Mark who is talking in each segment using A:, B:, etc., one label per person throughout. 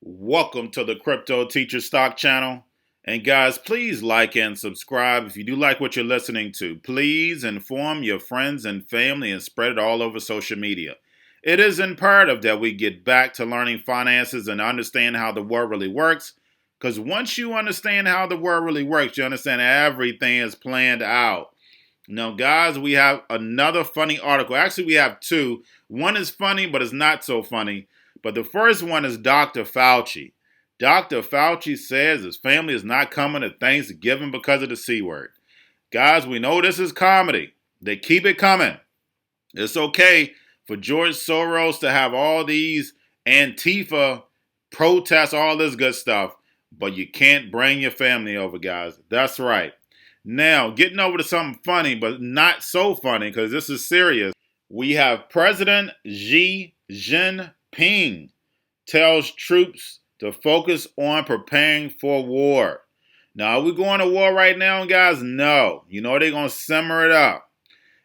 A: Welcome to the Crypto Teacher Stock Channel. And guys, please like and subscribe if you do like what you're listening to. Please inform your friends and family and spread it all over social media. It is imperative that we get back to learning finances and understand how the world really works. Because once you understand how the world really works, you understand everything is planned out. Now, guys, we have another funny article. Actually, we have two. One is funny, but it's not so funny. But the first one is Dr. Fauci. Dr. Fauci says his family is not coming to Thanksgiving because of the C word. Guys, we know this is comedy. They keep it coming. It's okay for George Soros to have all these Antifa protests, all this good stuff, but you can't bring your family over, guys. That's right. Now, getting over to something funny, but not so funny because this is serious. We have President Xi Jinping tells troops to focus on preparing for war. Now, are we going to war right now, guys? No. You know they're going to simmer it up.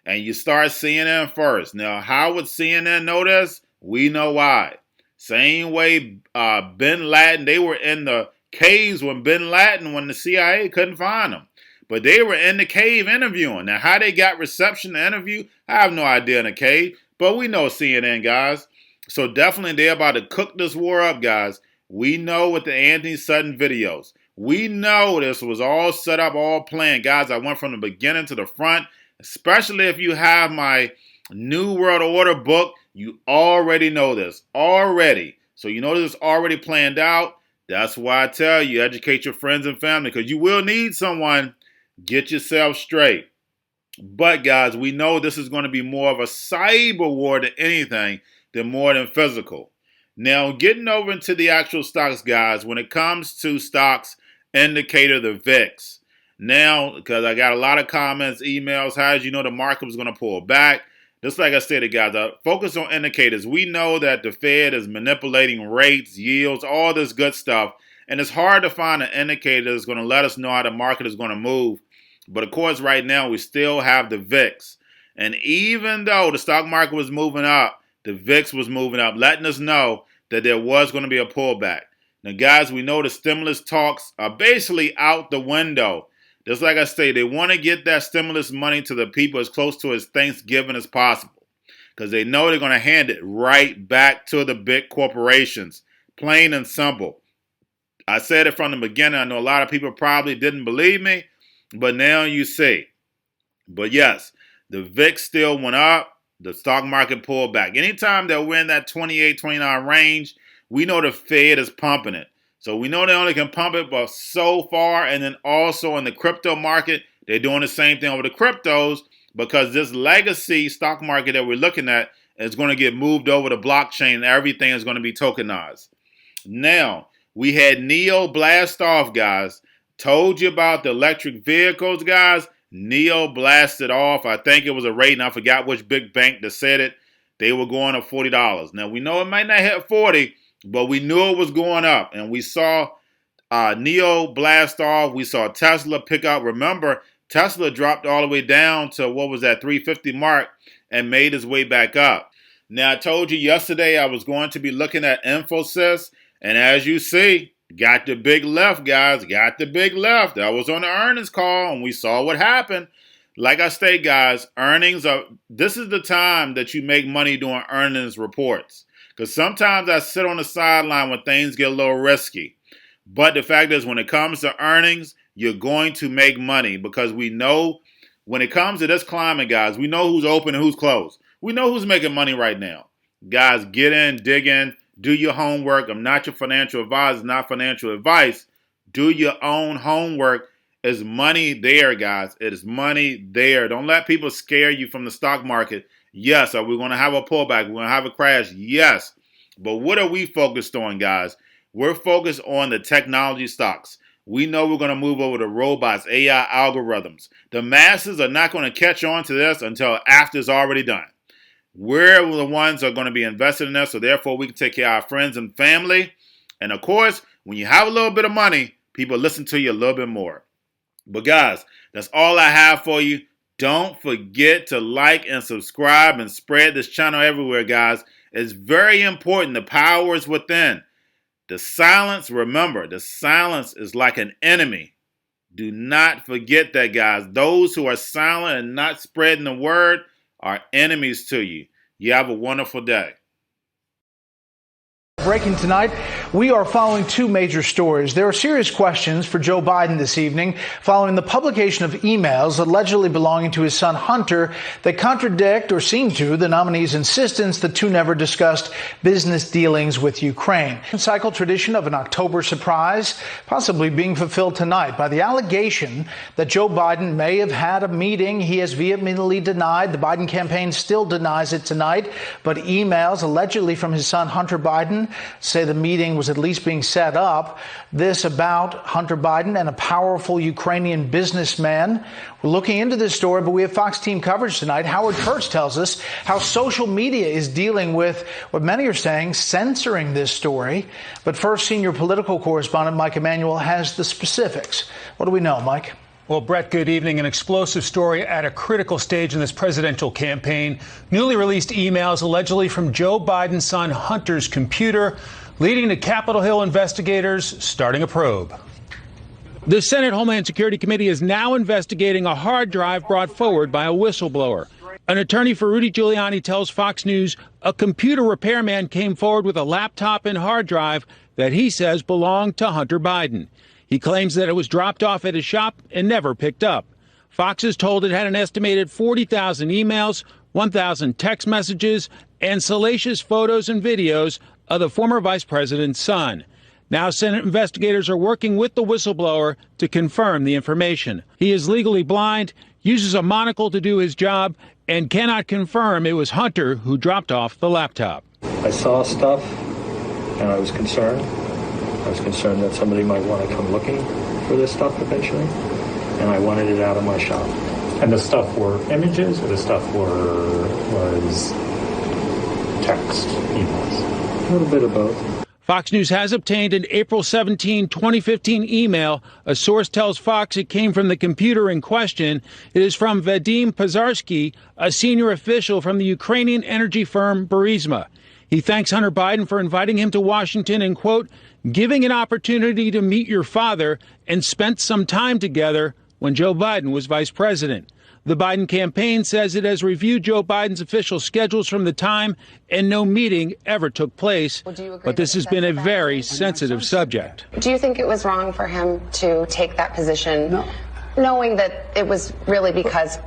A: And you start CNN first. Now, how would CNN know this? We know why. Same way Bin Laden, they were in the caves when the CIA couldn't find them. But they were in the cave interviewing. Now, how they got reception to interview, I have no idea in the cave. But we know CNN, guys. So definitely they're about to cook this war up, guys. We know with the Anthony Sutton videos. We know this was all set up, all planned. Guys, I went from the beginning to the front. Especially if you have my New World Order book, you already know this. Already. So you know this is already planned out. That's why I tell you, educate your friends and family. Because you will need someone. Get yourself straight. But guys, we know this is going to be more of a cyber war than anything, than more than physical. Now, getting over into the actual stocks, guys, when it comes to stocks indicator, the VIX. Now, because I got a lot of comments, emails, how did you know the market was going to pull back? Just like I said, guys, focus on indicators. We know that the Fed is manipulating rates, yields, all this good stuff. And it's hard to find an indicator that's going to let us know how the market is going to move. But of course, right now, we still have the VIX. And even though the stock market was moving up, the VIX was moving up, letting us know that there was going to be a pullback. Now, guys, we know the stimulus talks are basically out the window. Just like I say, they want to get that stimulus money to the people as close to as Thanksgiving as possible. Because they know they're going to hand it right back to the big corporations. Plain and simple. I said it from the beginning. I know a lot of people probably didn't believe me. But now you see. But yes, the VIX still went up. The stock market pulled back. Anytime that we're in that 28, 29 range, we know the Fed is pumping it. So we know they only can pump it but so far. And then also in the crypto market, they're doing the same thing over the cryptos because this legacy stock market that we're looking at is going to get moved over to blockchain and everything is going to be tokenized. Now, we had Neo blast off, guys. Told you about the electric vehicles, guys. Neo blasted off. I think it was a rate, and I forgot which big bank that said it. They were going up $40. Now, we know it might not hit 40, but we knew it was going up. And we saw Neo blast off. We saw Tesla pick up. Remember, Tesla dropped all the way down to, what was that, 350 mark and made its way back up. Now, I told you yesterday I was going to be looking at InfoSys. And as you see, got the big left, guys. Got the big left. That was on the earnings call, and we saw what happened. Like I say, guys, this is the time that you make money doing earnings reports. Because sometimes I sit on the sideline when things get a little risky. But the fact is, when it comes to earnings, you're going to make money. Because we know when it comes to this climate, guys, we know who's open and who's closed. We know who's making money right now. Guys, get in, dig in. Do your homework. I'm not your financial advisor, not financial advice. Do your own homework. There's money there, guys. It is money there. Don't let people scare you from the stock market. Yes, are we going to have a pullback? We're going to have a crash? Yes. But what are we focused on, guys? We're focused on the technology stocks. We know we're going to move over to robots, AI algorithms. The masses are not going to catch on to this until after it's already done. We're the ones that are going to be invested in this, so therefore we can take care of our friends and family. And of course, when you have a little bit of money, people listen to you a little bit more. But guys, that's all I have for you. Don't forget to like and subscribe and spread this channel everywhere, guys. It's very important. The power is within. The silence, remember, the silence is like an enemy. Do not forget that, guys. Those who are silent and not spreading the word are enemies to you. You have a wonderful day.
B: Breaking tonight, we are following two major stories. There are serious questions for Joe Biden this evening following the publication of emails allegedly belonging to his son Hunter that contradict or seem to the nominee's insistence the two never discussed business dealings with Ukraine. Cycle tradition of an October surprise possibly being fulfilled tonight by the allegation that Joe Biden may have had a meeting. He has vehemently denied. The Biden campaign still denies it tonight, but emails allegedly from his son Hunter Biden say the meeting was at least being set up. This about Hunter Biden and a powerful Ukrainian businessman. We're looking into this story, but we have Fox team coverage tonight. Howard Kurtz tells us how social media is dealing with what many are saying, censoring this story. But first, senior political correspondent Mike Emanuel has the specifics. What do we know, Mike?
C: Well, Brett, good evening. An explosive story at a critical stage in this presidential campaign. Newly released emails allegedly from Joe Biden's son Hunter's computer, leading to Capitol Hill investigators starting a probe. The Senate Homeland Security Committee is now investigating a hard drive brought forward by a whistleblower. An attorney for Rudy Giuliani tells Fox News a computer repairman came forward with a laptop and hard drive that he says belonged to Hunter Biden. He claims that it was dropped off at his shop and never picked up. Fox is told it had an estimated 40,000 emails, 1,000 text messages, and salacious photos and videos of the former vice president's son. Now, Senate investigators are working with the whistleblower to confirm the information. He is legally blind, uses a monocle to do his job, and cannot confirm it was Hunter who dropped off the laptop.
D: I saw stuff, and I was concerned. I was concerned that somebody might want to come looking for this stuff eventually, and I wanted it out of my shop.
E: And the stuff were images, or the stuff was text, emails?
D: A little bit of both.
C: Fox News has obtained an April 17, 2015 email. A source tells Fox it came from the computer in question. It is from Vadim Pazarsky, a senior official from the Ukrainian energy firm Burisma. He thanks Hunter Biden for inviting him to Washington and, quote, giving an opportunity to meet your father, and spent some time together when Joe Biden was vice president. The Biden campaign says it has reviewed Joe Biden's official schedules from the time, and no meeting ever took place. But this has been a very sensitive subject.
F: Do you think it was wrong for him to take that position?
G: No.
F: Knowing that it was really because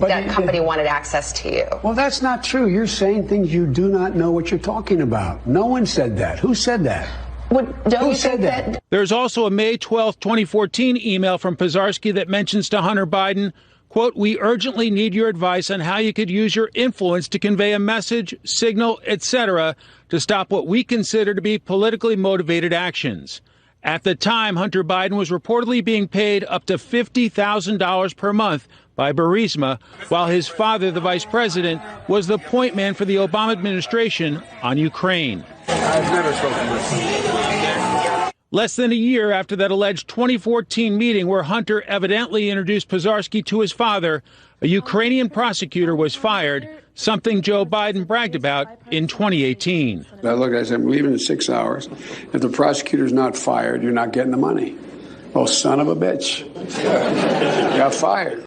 F: that company wanted access to you?
G: Well, that's not true. You're saying things you do not know what you're talking about. No one said that. Who said that?
F: Who said that?
C: There's also a May 12, 2014 email from Pazarsky that mentions to Hunter Biden, quote, we urgently need your advice on how you could use your influence to convey a message, signal, etc., to stop what we consider to be politically motivated actions. At the time, Hunter Biden was reportedly being paid up to $50,000 per month by Burisma, while his father, the vice president, was the point man for the Obama administration on Ukraine.
G: I've never spoken with.
C: Less than a year after that alleged 2014 meeting where Hunter evidently introduced Pazarsky to his father, a Ukrainian prosecutor was fired, something Joe Biden bragged about in 2018.
G: I looked, I said, I'm leaving in 6 hours. If the prosecutor's not fired, you're not getting the money. Oh, son of a bitch. Got fired.